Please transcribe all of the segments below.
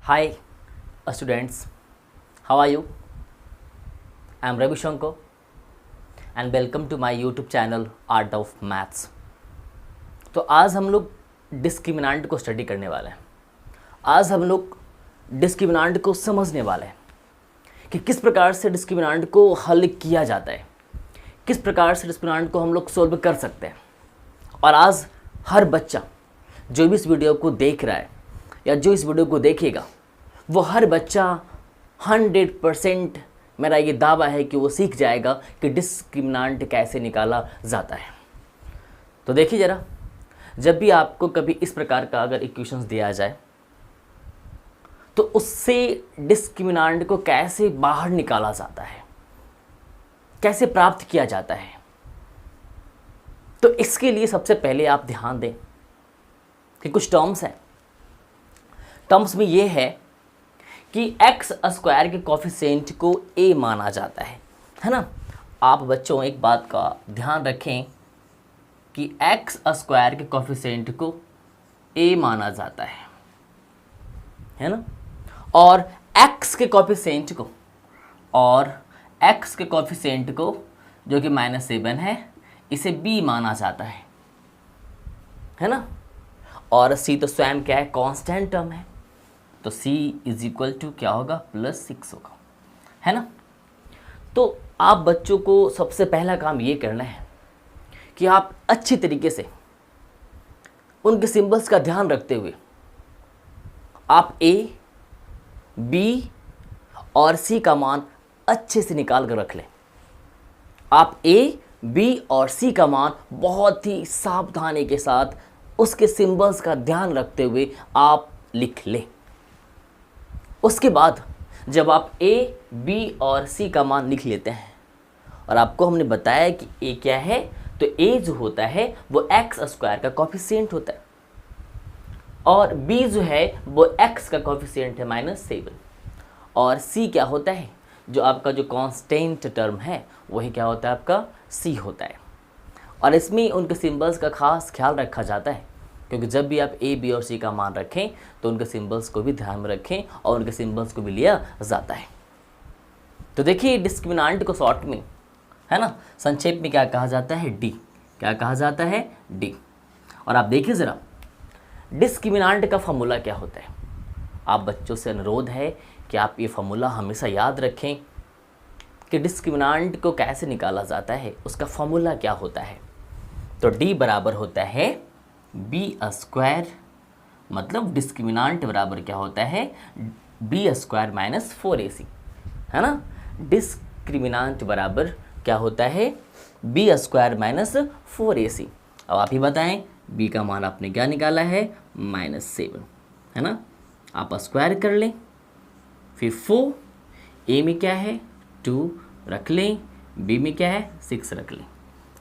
Hi, students. How are you? I am Ravi Shankar and welcome to my YouTube channel Art of Maths. तो आज हम लोग discriminant को study करने वाले हैं। आज हम लोग डिस्क्रिमिनेंट को समझने वाले हैं कि किस प्रकार से डिस्क्रिमिनेंट को हल किया जाता है, किस प्रकार से डिस्क्रिमिनेंट को हम लोग सोल्व कर सकते हैं। और आज हर बच्चा जो भी इस वीडियो को देख रहा है या जो इस वीडियो को देखेगा, वो हर बच्चा 100% मेरा ये दावा है कि वो सीख जाएगा कि डिस्क्रिमिनेंट कैसे निकाला जाता है। तो देखिए ज़रा, जब भी आपको कभी इस प्रकार का अगर इक्वेशंस दिया जाए तो उससे डिस्क्रिमिनेंट को कैसे बाहर निकाला जाता है, कैसे प्राप्त किया जाता है। तो इसके लिए सबसे पहले आप ध्यान दें कि कुछ टर्म्स हैं। टर्म्स में ये है कि एक्स स्क्वायर के कोफिशिएंट को ए माना जाता है ना। आप बच्चों एक बात का ध्यान रखें कि एक्स स्क्वायर के कोफिशिएंट को ए माना जाता है ना, और एक्स के कोफिशिएंट को जो कि -7 है, इसे बी माना जाता है ना। और सी तो स्वयं क्या है, कांस्टेंट टर्म है, तो c इज इक्वल टू क्या होगा, +6 होगा, है ना। तो आप बच्चों को सबसे पहला काम ये करना है कि आप अच्छी तरीके से उनके सिंबल्स का ध्यान रखते हुए आप a, b और c का मान अच्छे से निकाल कर रख लें। आप a, b और c का मान बहुत ही सावधानी के साथ उसके सिंबल्स का ध्यान रखते हुए आप लिख लें। उसके बाद जब आप a, b और c का मान लिख लेते हैं, और आपको हमने बताया कि a क्या है, तो a जो होता है वो एक्स स्क्वायर का कोफिशिएंट होता है, और b जो है वो x का कोफिशिएंट है -7, और c क्या होता है, जो आपका जो कांस्टेंट टर्म है वही क्या होता है, आपका c होता है। और इसमें उनके सिंबल्स का खास ख्याल रखा जाता है, क्योंकि जब भी आप a, b और c का मान रखें तो उनके सिंबल्स को भी ध्यान में रखें और उनके सिंबल्स को भी लिया जाता है। तो देखिए, डिस्क्रिमिनेंट को शॉर्ट में, है ना, संक्षेप में क्या कहा जाता है, डी। क्या कहा जाता है, डी। और आप देखिए ज़रा, डिस्क्रिमिनेंट का फॉर्मूला क्या होता है। आप बच्चों से अनुरोध है कि आप ये फॉर्मूला हमेशा याद रखें कि डिस्क्रिमिनेंट को कैसे निकाला जाता है, उसका फॉर्मूला क्या होता है। तो डी बराबर होता है बी स्क्वायर, मतलब डिस्क्रिमिनेंट बराबर क्या होता है, बी स्क्वायर -4ac, है ना। डिस्क्रिमिनेंट बराबर क्या होता है, बी स्क्वायर -4ac। अब आप ही बताएं, बी का मान आपने क्या निकाला है, -7, है ना। आप स्क्वायर कर लें, फिर 4, ए में क्या है 2 रख लें, बी में क्या है 6 रख लें,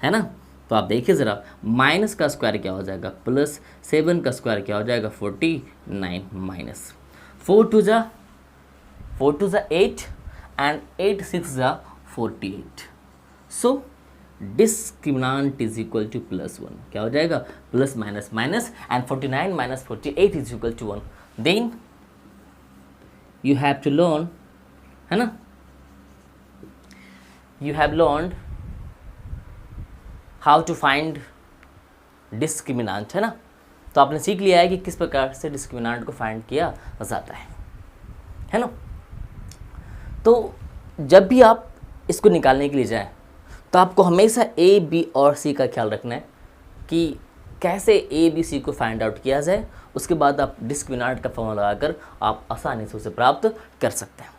है ना। तो आप देखिए ज़रा, माइनस का स्क्वायर क्या हो जाएगा, +7 का स्क्वायर क्या हो जाएगा, 49 माइनस 4 टू जा 8 एंड 8 6 जा 48। So discriminant is equal to +1, क्या हो जाएगा, plus minus minus and 49 minus 48 is equal to 1। Then you have to learn, है ना, you have learned how to find discriminant, है ना। तो आपने सीख लिया है कि किस प्रकार से डिस्क्रिमिनेंट को फाइंड किया जाता है ना। तो जब भी आप इसको निकालने के लिए जाएं तो आपको हमेशा ए, बी और सी का ख्याल रखना है कि कैसे ए, बी, सी को फाइंड आउट किया जाए। उसके बाद आप डिस्क्रिमिनेंट का फॉर्मूला लगाकर आप आसानी से उसे प्राप्त कर सकते हैं,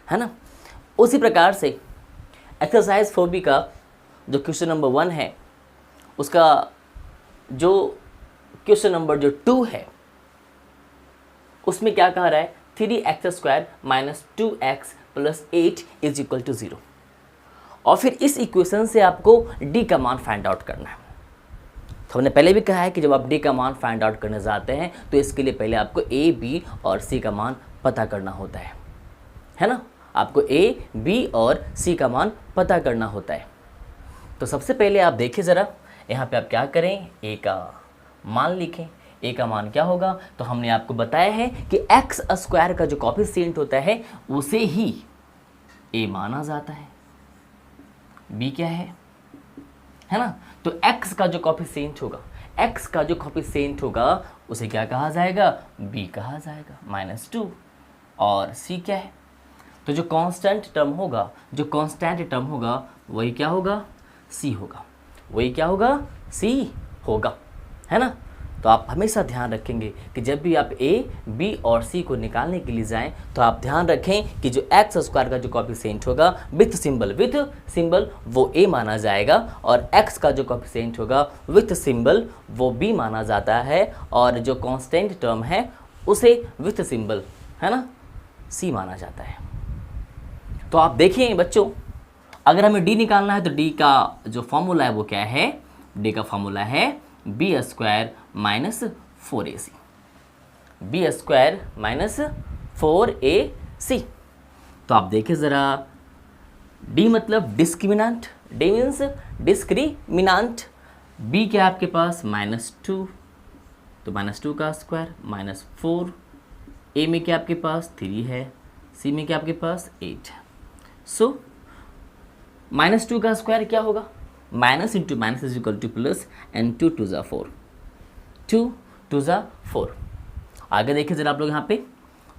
है ना। उसी प्रकार से एक्सरसाइज 4b का जो क्वेश्चन नंबर 1 है, उसका जो क्वेश्चन नंबर जो 2 है, उसमें क्या कह रहा है, 3x² - 2x + 8 is equal to 0। और फिर इस इक्वेशन से आपको d का मान फाइंड आउट करना है। तो हमने पहले भी कहा है कि जब आप d का मान फाइंड आउट करने जाते हैं तो इसके लिए पहले आपको a, b और c का मान पता करना होता है ना। आपको a, b और c का मान पता करना होता है। तो सबसे पहले आप देखिए ज़रा, यहाँ पे आप क्या करें, a का मान लिखें। ए का मान क्या होगा? तो हमने आपको बताया है कि एक्स स्क्वायर का जो कोफिशिएंट होता है उसे ही ए माना जाता है। बी क्या है ना? तो x का जो कोफिशिएंट होगा, x का जो कोफिशिएंट होगा उसे क्या कहा जाएगा? b कहा जाएगा, -2। और c क्या है? तो जो कांस्टेंट टर्म होगा, वही क्या होगा? c होगा। वही क्या होगा? c होगा, है ना? तो आप हमेशा ध्यान रखेंगे कि जब भी आप a, b और c को निकालने के लिए जाएं तो आप ध्यान रखें कि जो एक्स स्क्वायर का जो कोफिशिएंट होगा विथ सिंबल वो a माना जाएगा, और x का जो कोफिशिएंट होगा विथ सिंबल वो b माना जाता है, और जो कांस्टेंट टर्म है उसे विथ सिंबल, है ना, c माना जाता है। तो आप देखिए बच्चों, अगर हमें d निकालना है तो d का जो फॉर्मूला है वो क्या है? d का फॉर्मूला है b square minus 4ac, b square minus 4ac। तो आप देखिए ज़रा, d मतलब discriminant, d means discriminant, b क्या है आपके पास? -2, तो -2 का स्क्वायर -4, a में क्या आपके पास? 3 है, c में क्या आपके पास? 8 है। सो -2 का स्क्वायर क्या होगा? Minus into minus is equal two plus, and 2 2 ज़ा 4, 2 2 ज़ा 4। आगे देखिए जरा आप लोग यहाँ पे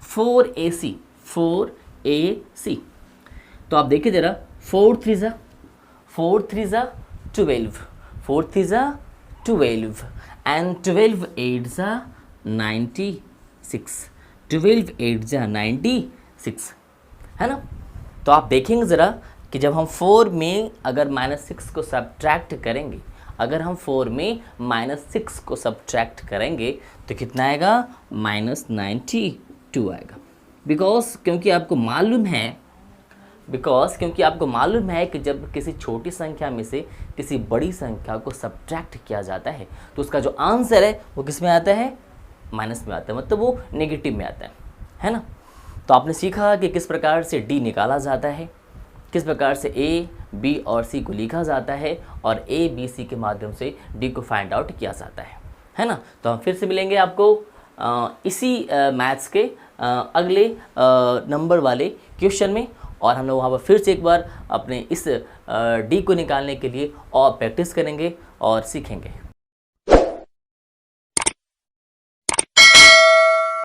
4ac, 4ac। तो आप देखिए जरा, 4 3 ज़ा 12, 4 3 ज़ा 12, एंड 12 8 ज़ा 96, 12 8 ज़ा 96, है ना? तो आप देखेंगे ज़रा कि जब हम 4 में अगर -6 को सब्ट्रैक्ट करेंगे, तो कितना आएगा? -92 आएगा। क्योंकि आपको मालूम है कि जब किसी छोटी संख्या में से किसी बड़ी संख्या को सब्ट्रैक्ट किया जाता है तो उसका जो आंसर है वो किस में आता है? माइनस में आता है, मतलब वो नेगेटिव में आता है ना? तो आपने सीखा कि किस प्रकार से d निकाला जाता है, किस प्रकार से a, b और c को लिखा जाता है, और a, b, c के माध्यम से d को फाइंड आउट किया जाता है ना? तो हम फिर से मिलेंगे आपको इसी मैथ्स के अगले नंबर वाले क्वेश्चन में, और हम लोग वहाँ पर फिर से एक बार अपने इस d को निकालने के लिए और प्रैक्टिस करेंगे और सीखेंगे।